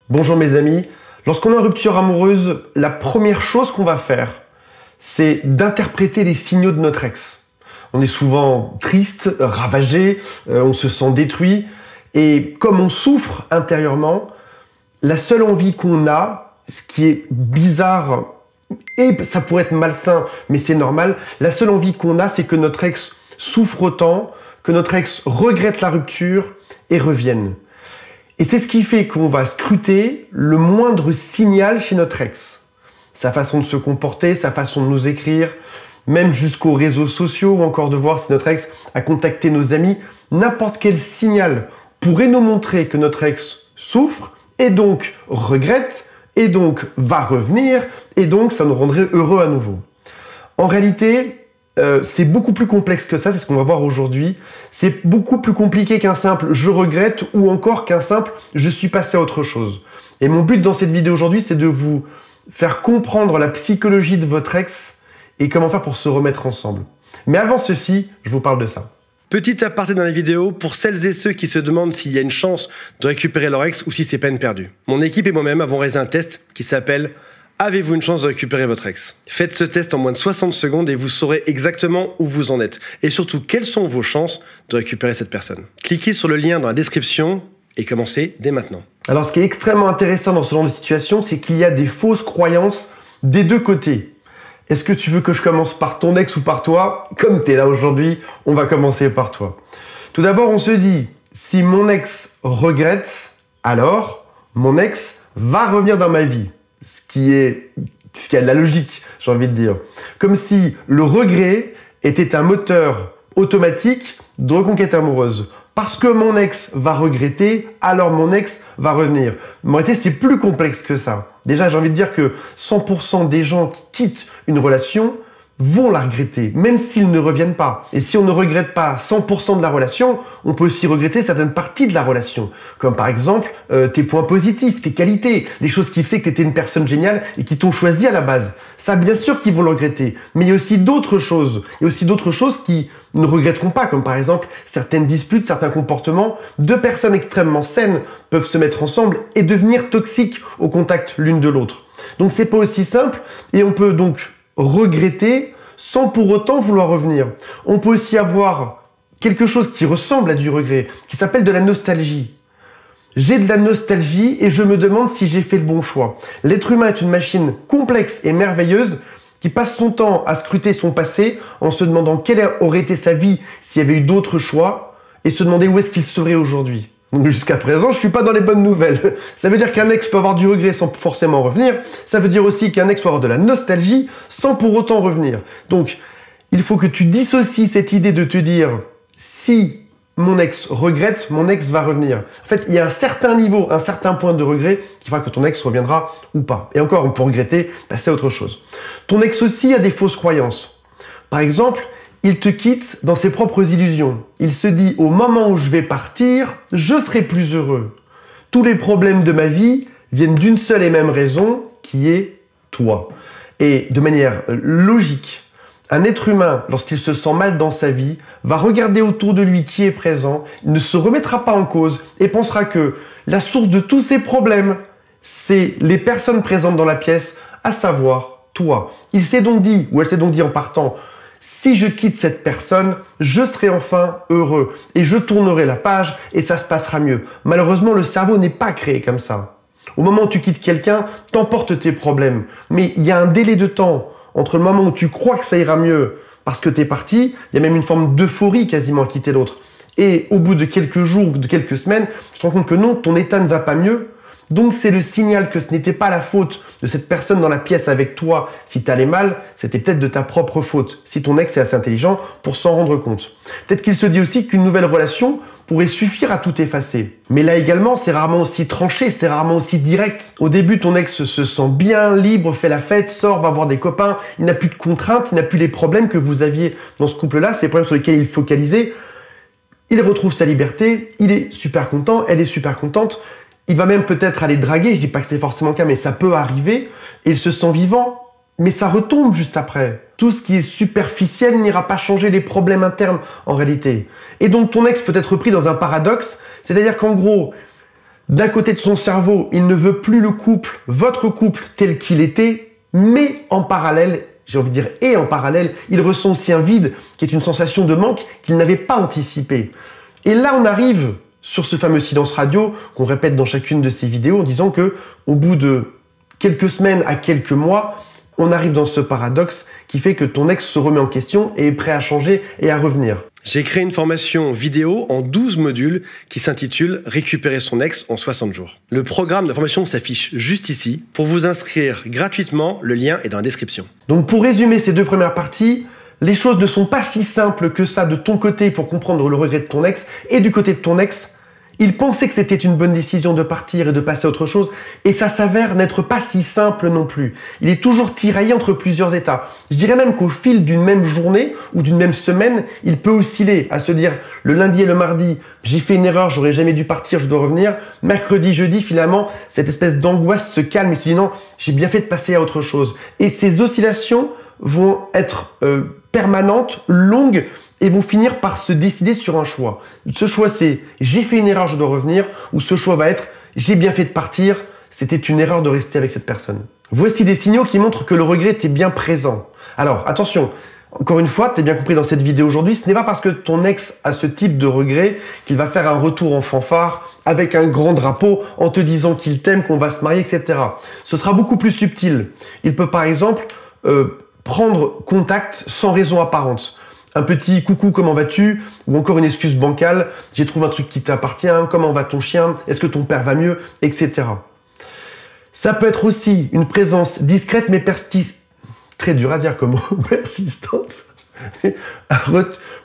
Bonjour mes amis, lorsqu'on est en rupture amoureuse, la première chose qu'on va faire, c'est d'interpréter les signaux de notre ex. On est souvent triste, ravagé, on se sent détruit, et comme on souffre intérieurement, la seule envie qu'on a, ce qui est bizarre, et ça pourrait être malsain, mais c'est normal, la seule envie qu'on a, c'est que notre ex souffre autant, que notre ex regrette la rupture et revienne. Et c'est ce qui fait qu'on va scruter le moindre signal chez notre ex. Sa façon de se comporter, sa façon de nous écrire, même jusqu'aux réseaux sociaux, ou encore de voir si notre ex a contacté nos amis. N'importe quel signal pourrait nous montrer que notre ex souffre, et donc regrette, et donc va revenir, et donc ça nous rendrait heureux à nouveau. En réalité, c'est beaucoup plus complexe que ça, c'est ce qu'on va voir aujourd'hui. C'est beaucoup plus compliqué qu'un simple « je regrette » ou encore qu'un simple « je suis passé à autre chose ». Et mon but dans cette vidéo aujourd'hui, c'est de vous faire comprendre la psychologie de votre ex et comment faire pour se remettre ensemble. Mais avant ceci, je vous parle de ça. Petit aparté dans la vidéo, pour celles et ceux qui se demandent s'il y a une chance de récupérer leur ex ou si c'est peine perdue. Mon équipe et moi-même avons réalisé un test qui s'appelle « Avez-vous une chance de récupérer votre ex ?» Faites ce test en moins de 60 secondes et vous saurez exactement où vous en êtes. Et surtout, quelles sont vos chances de récupérer cette personne. Cliquez sur le lien dans la description et commencez dès maintenant. Alors ce qui est extrêmement intéressant dans ce genre de situation, c'est qu'il y a des fausses croyances des deux côtés. Est-ce que tu veux que je commence par ton ex ou par toi? Comme tu es là aujourd'hui, on va commencer par toi. Tout d'abord, on se dit, si mon ex regrette, alors mon ex va revenir dans ma vie. Ce qui a de la logique, j'ai envie de dire. Comme si le regret était un moteur automatique de reconquête amoureuse. Parce que mon ex va regretter, alors mon ex va revenir. Mais en réalité, c'est plus complexe que ça. Déjà, j'ai envie de dire que 100% des gens qui quittent une relation vont la regretter, même s'ils ne reviennent pas. Et si on ne regrette pas 100% de la relation, on peut aussi regretter certaines parties de la relation. Comme par exemple, tes points positifs, tes qualités, les choses qui font que tu étais une personne géniale et qui t'ont choisi à la base. Ça, bien sûr qu'ils vont le regretter. Mais il y a aussi d'autres choses. Il y a aussi d'autres choses qui ne regretteront pas, comme par exemple certaines disputes, certains comportements. Deux personnes extrêmement saines peuvent se mettre ensemble et devenir toxiques au contact l'une de l'autre. Donc c'est pas aussi simple et on peut donc regretter sans pour autant vouloir revenir. On peut aussi avoir quelque chose qui ressemble à du regret, qui s'appelle de la nostalgie. J'ai de la nostalgie et je me demande si j'ai fait le bon choix. L'être humain est une machine complexe et merveilleuse qui passe son temps à scruter son passé en se demandant quelle aurait été sa vie s'il y avait eu d'autres choix et se demander où est-ce qu'il serait aujourd'hui. Donc jusqu'à présent, je suis pas dans les bonnes nouvelles. Ça veut dire qu'un ex peut avoir du regret sans forcément revenir. Ça veut dire aussi qu'un ex peut avoir de la nostalgie sans pour autant revenir. Donc, il faut que tu dissocies cette idée de te dire si mon ex regrette, mon ex va revenir. En fait, il y a un certain niveau, un certain point de regret qui fera que ton ex reviendra ou pas. Et encore, on peut regretter, passer à autre chose. Ton ex aussi a des fausses croyances. Par exemple, il te quitte dans ses propres illusions. Il se dit, au moment où je vais partir, je serai plus heureux. Tous les problèmes de ma vie viennent d'une seule et même raison, qui est toi. Et de manière logique, un être humain, lorsqu'il se sent mal dans sa vie, va regarder autour de lui qui est présent, il ne se remettra pas en cause et pensera que la source de tous ses problèmes, c'est les personnes présentes dans la pièce, à savoir toi. Il s'est donc dit, ou elle s'est donc dit en partant, si je quitte cette personne, je serai enfin heureux et je tournerai la page et ça se passera mieux. Malheureusement, le cerveau n'est pas créé comme ça. Au moment où tu quittes quelqu'un, t'emportes tes problèmes. Mais il y a un délai de temps entre le moment où tu crois que ça ira mieux parce que t'es parti, il y a même une forme d'euphorie quasiment à quitter l'autre. Et au bout de quelques jours, de quelques semaines, tu te rends compte que non, ton état ne va pas mieux. Donc c'est le signal que ce n'était pas la faute de cette personne dans la pièce avec toi. Si t'allais mal, c'était peut-être de ta propre faute. Si ton ex est assez intelligent pour s'en rendre compte. Peut-être qu'il se dit aussi qu'une nouvelle relation pourrait suffire à tout effacer. Mais là également, c'est rarement aussi tranché, c'est rarement aussi direct. Au début, ton ex se sent bien, libre, fait la fête, sort, va voir des copains, il n'a plus de contraintes, il n'a plus les problèmes que vous aviez dans ce couple-là, ces problèmes sur lesquels il focalisait. Il retrouve sa liberté, il est super content, elle est super contente. Il va même peut-être aller draguer, je dis pas que c'est forcément le cas, mais ça peut arriver, et il se sent vivant, mais ça retombe juste après. Tout ce qui est superficiel n'ira pas changer les problèmes internes en réalité. Et donc ton ex peut être pris dans un paradoxe, c'est-à-dire qu'en gros, D'un côté de son cerveau, il ne veut plus le couple, votre couple tel qu'il était, mais en parallèle, j'ai envie de dire, et en parallèle, il ressent aussi un vide qui est une sensation de manque qu'il n'avait pas anticipé. Et là, on arrive sur ce fameux silence radio qu'on répète dans chacune de ces vidéos en disant que au bout de quelques semaines à quelques mois, on arrive dans ce paradoxe qui fait que ton ex se remet en question et est prêt à changer et à revenir. J'ai créé une formation vidéo en 12 modules qui s'intitule « Récupérer son ex en 60 jours ». Le programme de formation s'affiche juste ici. Pour vous inscrire gratuitement, le lien est dans la description. Donc pour résumer ces deux premières parties, les choses ne sont pas si simples que ça de ton côté pour comprendre le regret de ton ex et du côté de ton ex. Il pensait que c'était une bonne décision de partir et de passer à autre chose, et ça s'avère n'être pas si simple non plus. Il est toujours tiraillé entre plusieurs états. Je dirais même qu'au fil d'une même journée ou d'une même semaine, il peut osciller à se dire le lundi et le mardi, j'ai fait une erreur, j'aurais jamais dû partir, je dois revenir. Mercredi, jeudi, finalement, cette espèce d'angoisse se calme et se dit non, j'ai bien fait de passer à autre chose. Et ces oscillations vont être permanentes, longues, et vont finir par se décider sur un choix. Ce choix, c'est « j'ai fait une erreur, je dois revenir » ou ce choix va être « j'ai bien fait de partir, c'était une erreur de rester avec cette personne ». Voici des signaux qui montrent que le regret était bien présent. Alors, attention, encore une fois, tu as bien compris dans cette vidéo aujourd'hui, ce n'est pas parce que ton ex a ce type de regret qu'il va faire un retour en fanfare avec un grand drapeau en te disant qu'il t'aime, qu'on va se marier, etc. Ce sera beaucoup plus subtil. Il peut par exemple prendre contact sans raison apparente. Un petit coucou, comment vas-tu? Ou encore une excuse bancale, j'ai trouvé un truc qui t'appartient, comment va ton chien? Est-ce que ton père va mieux? Etc. Ça peut être aussi une présence discrète mais persistante. Très dur à dire comme mot, persistante.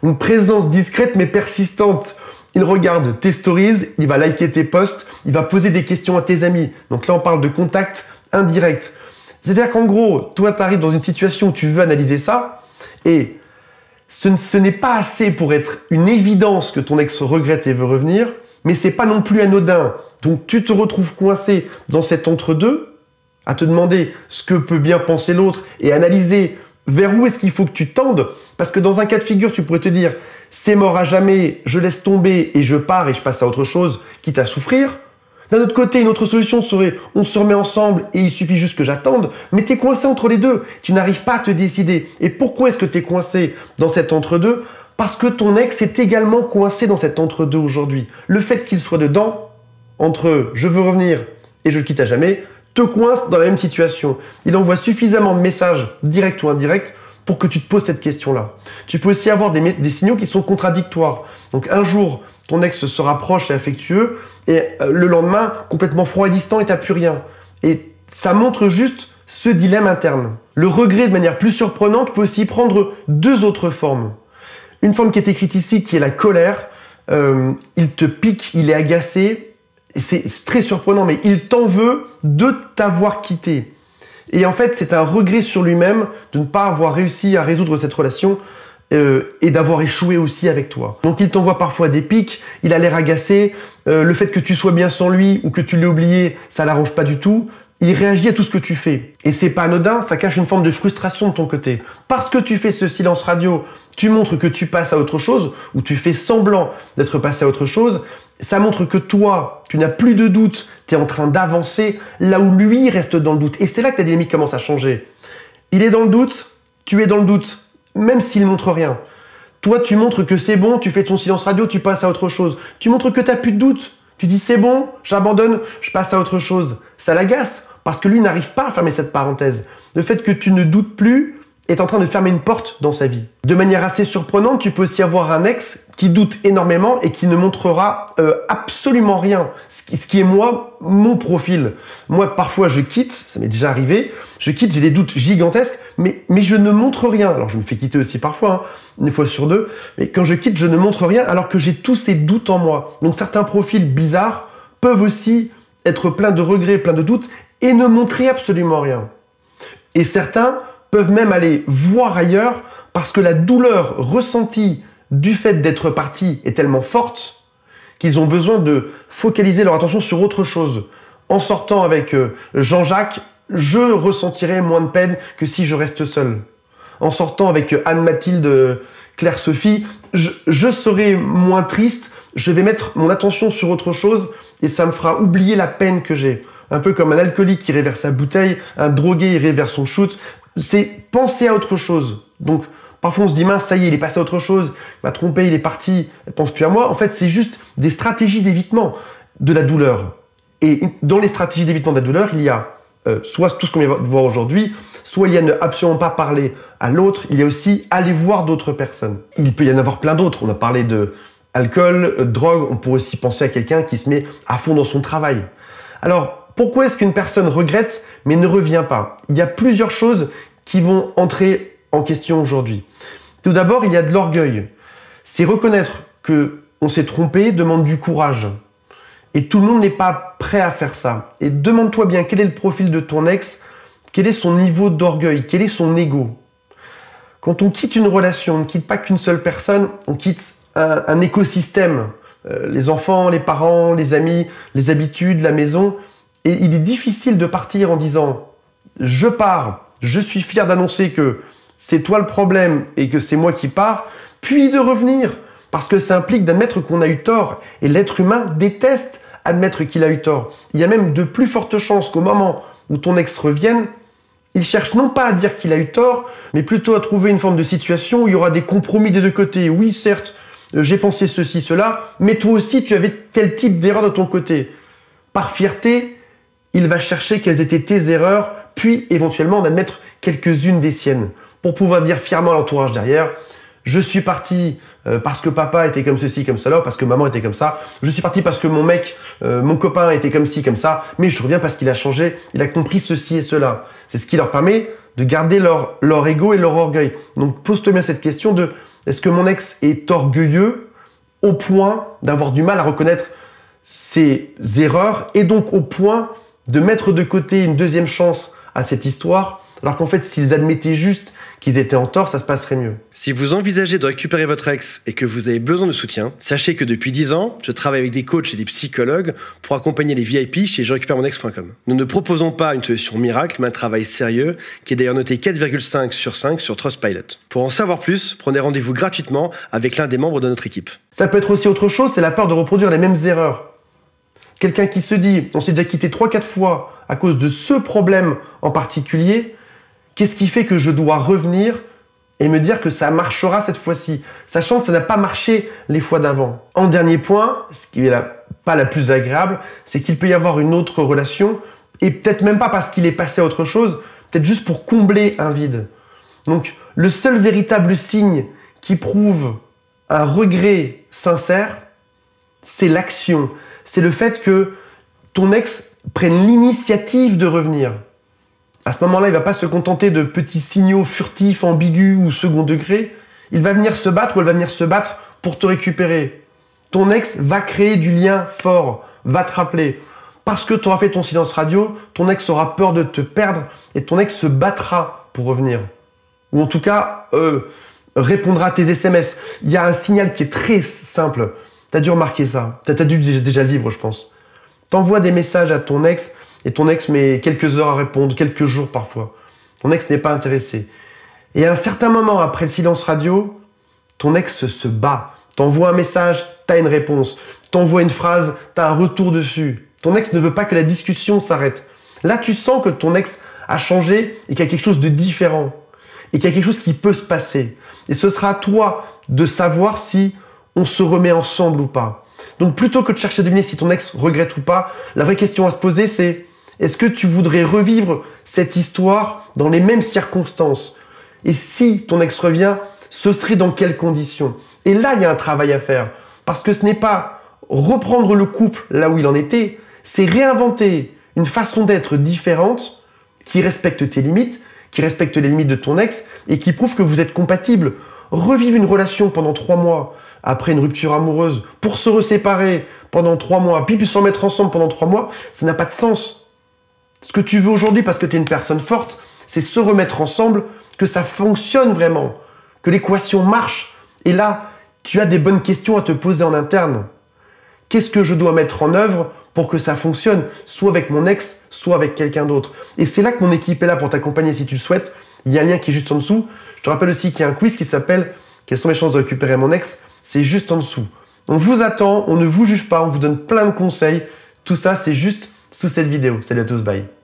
Une présence discrète mais persistante. Il regarde tes stories, il va liker tes posts, il va poser des questions à tes amis. Donc là, on parle de contact indirect. C'est-à-dire qu'en gros, toi, tu arrives dans une situation où tu veux analyser ça et ce n'est pas assez pour être une évidence que ton ex regrette et veut revenir, mais c'est pas non plus anodin. Donc tu te retrouves coincé dans cet entre-deux, à te demander ce que peut bien penser l'autre et analyser vers où est-ce qu'il faut que tu tendes, parce que dans un cas de figure, tu pourrais te dire c'est mort à jamais, je laisse tomber et je pars et je passe à autre chose, quitte à souffrir. D'un autre côté, une autre solution serait on se remet ensemble et il suffit juste que j'attende, mais tu es coincé entre les deux, tu n'arrives pas à te décider. Et pourquoi est-ce que tu es coincé dans cet entre-deux? Parce que ton ex est également coincé dans cet entre-deux aujourd'hui. Le fait qu'il soit dedans, entre je veux revenir et je le quitte à jamais, te coince dans la même situation. Il envoie suffisamment de messages, directs ou indirects, pour que tu te poses cette question-là. Tu peux aussi avoir des signaux qui sont contradictoires. Donc un jour, ton ex se rapproche et affectueux, et le lendemain, complètement froid et distant, et t'as plus rien. Et ça montre juste ce dilemme interne. Le regret, de manière plus surprenante, peut aussi prendre deux autres formes. Une forme qui est écrite ici, qui est la colère. Il te pique, il est agacé, et c'est très surprenant, mais il t'en veut de t'avoir quitté. Et en fait, c'est un regret sur lui-même de ne pas avoir réussi à résoudre cette relation et d'avoir échoué aussi avec toi. Donc il t'envoie parfois des pics, il a l'air agacé, le fait que tu sois bien sans lui ou que tu l'aies oublié, ça l'arrange pas du tout. Il réagit à tout ce que tu fais. Et c'est pas anodin, ça cache une forme de frustration de ton côté. Parce que tu fais ce silence radio, tu montres que tu passes à autre chose, ou tu fais semblant d'être passé à autre chose, ça montre que toi, tu n'as plus de doute, tu es en train d'avancer, là où lui reste dans le doute. Et c'est là que la dynamique commence à changer. Il est dans le doute, tu es dans le doute, même s'il montre rien. Toi, tu montres que c'est bon, tu fais ton silence radio, tu passes à autre chose. Tu montres que tu n'as plus de doute. Tu dis c'est bon, j'abandonne, je passe à autre chose. Ça l'agace, parce que lui n'arrive pas à fermer cette parenthèse. Le fait que tu ne doutes plus est en train de fermer une porte dans sa vie. De manière assez surprenante, tu peux aussi avoir un ex qui doute énormément et qui ne montrera absolument rien. Ce qui est moi, mon profil. Moi, parfois, je quitte, ça m'est déjà arrivé, je quitte, j'ai des doutes gigantesques, mais je ne montre rien. Alors, je me fais quitter aussi parfois, hein, une fois sur deux, mais quand je quitte, je ne montre rien alors que j'ai tous ces doutes en moi. Donc, certains profils bizarres peuvent aussi être pleins de regrets, pleins de doutes et ne montrer absolument rien. Et certains peuvent même aller voir ailleurs parce que la douleur ressentie du fait d'être parti est tellement forte qu'ils ont besoin de focaliser leur attention sur autre chose. En sortant avec Jean-Jacques, je ressentirai moins de peine que si je reste seul. En sortant avec Anne-Mathilde, Claire-Sophie, je serai moins triste, je vais mettre mon attention sur autre chose et ça me fera oublier la peine que j'ai. Un peu comme un alcoolique qui irait vers sa bouteille, un drogué irait vers son shoot. C'est penser à autre chose. Donc, parfois on se dit, mince, ça y est, il est passé à autre chose, il m'a trompé, il est parti, il pense plus à moi. En fait, c'est juste des stratégies d'évitement de la douleur. Et dans les stratégies d'évitement de la douleur, il y a soit tout ce qu'on vient de voir aujourd'hui, soit il y a ne absolument pas parler à l'autre, il y a aussi aller voir d'autres personnes. Il peut y en avoir plein d'autres. On a parlé de alcool, drogue, on pourrait aussi penser à quelqu'un qui se met à fond dans son travail. Alors, pourquoi est-ce qu'une personne regrette mais ne revient pas? Il y a plusieurs choses qui vont entrer en question aujourd'hui. Tout d'abord, il y a de l'orgueil. C'est reconnaître que on s'est trompé demande du courage. Et tout le monde n'est pas prêt à faire ça. Et demande-toi bien quel est le profil de ton ex, quel est son niveau d'orgueil, quel est son ego. Quand on quitte une relation, on ne quitte pas qu'une seule personne, on quitte un écosystème. Les enfants, les parents, les amis, les habitudes, la maison. Et il est difficile de partir en disant « je pars, je suis fier d'annoncer que c'est toi le problème et que c'est moi qui pars », puis de revenir. Parce que ça implique d'admettre qu'on a eu tort. Et l'être humain déteste admettre qu'il a eu tort. Il y a même de plus fortes chances qu'au moment où ton ex revienne, il cherche non pas à dire qu'il a eu tort, mais plutôt à trouver une forme de situation où il y aura des compromis des deux côtés. Oui, certes, j'ai pensé ceci, cela, mais toi aussi, tu avais tel type d'erreur de ton côté. Par fierté, il va chercher quelles étaient tes erreurs, puis éventuellement en admettre quelques-unes des siennes, pour pouvoir dire fièrement à l'entourage derrière, je suis parti parce que papa était comme ceci, comme cela, parce que maman était comme ça, je suis parti parce que mon mec, mon copain était comme ci, comme ça, mais je reviens parce qu'il a changé, il a compris ceci et cela. C'est ce qui leur permet de garder leur ego et leur orgueil. Donc pose-toi bien cette question de, est-ce que mon ex est orgueilleux au point d'avoir du mal à reconnaître ses erreurs et donc au point de mettre de côté une deuxième chance à cette histoire, alors qu'en fait, s'ils admettaient juste qu'ils étaient en tort, ça se passerait mieux. Si vous envisagez de récupérer votre ex et que vous avez besoin de soutien, sachez que depuis 10 ans, je travaille avec des coachs et des psychologues pour accompagner les VIP chez jerécupèremonex.com. Nous ne proposons pas une solution miracle, mais un travail sérieux qui est d'ailleurs noté 4,5 sur 5 sur Trustpilot. Pour en savoir plus, prenez rendez-vous gratuitement avec l'un des membres de notre équipe. Ça peut être aussi autre chose, c'est la peur de reproduire les mêmes erreurs. Quelqu'un qui se dit, on s'est déjà quitté 3-4 fois à cause de ce problème en particulier, qu'est-ce qui fait que je dois revenir et me dire que ça marchera cette fois-ci, sachant que ça n'a pas marché les fois d'avant. En dernier point, ce qui n'est pas la plus agréable, c'est qu'il peut y avoir une autre relation, et peut-être même pas parce qu'il est passé à autre chose, peut-être juste pour combler un vide. Donc, le seul véritable signe qui prouve un regret sincère, c'est l'action. C'est le fait que ton ex prenne l'initiative de revenir. À ce moment-là, il ne va pas se contenter de petits signaux furtifs, ambigus ou second degré. Il va venir se battre ou elle va venir se battre pour te récupérer. Ton ex va créer du lien fort, va te rappeler. Parce que tu auras fait ton silence radio, ton ex aura peur de te perdre et ton ex se battra pour revenir. Ou en tout cas, répondra à tes SMS. Il y a un signal qui est très simple. Tu as dû remarquer ça. Tu as dû déjà le vivre, je pense. Tu envoies des messages à ton ex et ton ex met quelques heures à répondre, quelques jours parfois. Ton ex n'est pas intéressé. Et à un certain moment, après le silence radio, ton ex se bat. T'envoies un message, t'as une réponse. T'envoies une phrase, t'as un retour dessus. Ton ex ne veut pas que la discussion s'arrête. Là, tu sens que ton ex a changé et qu'il y a quelque chose de différent. Et qu'il y a quelque chose qui peut se passer. Et ce sera à toi de savoir si on se remet ensemble ou pas. Donc plutôt que de chercher à deviner si ton ex regrette ou pas, la vraie question à se poser c'est: est-ce que tu voudrais revivre cette histoire dans les mêmes circonstances? Et si ton ex revient, ce serait dans quelles conditions? Et là, il y a un travail à faire. Parce que ce n'est pas reprendre le couple là où il en était, c'est réinventer une façon d'être différente qui respecte tes limites, qui respecte les limites de ton ex et qui prouve que vous êtes compatibles. Revivre une relation pendant 3 mois après une rupture amoureuse pour se reséparer pendant 3 mois, puis se remettre ensemble pendant 3 mois, ça n'a pas de sens. Ce que tu veux aujourd'hui parce que tu es une personne forte, c'est se remettre ensemble, que ça fonctionne vraiment, que l'équation marche. Et là, tu as des bonnes questions à te poser en interne. Qu'est-ce que je dois mettre en œuvre pour que ça fonctionne, soit avec mon ex, soit avec quelqu'un d'autre? Et c'est là que mon équipe est là pour t'accompagner si tu le souhaites. Il y a un lien qui est juste en dessous. Je te rappelle aussi qu'il y a un quiz qui s'appelle « Quelles sont mes chances de récupérer mon ex ?» C'est juste en dessous. On vous attend, on ne vous juge pas, on vous donne plein de conseils. Tout ça, c'est juste sous cette vidéo. Salut à tous, bye.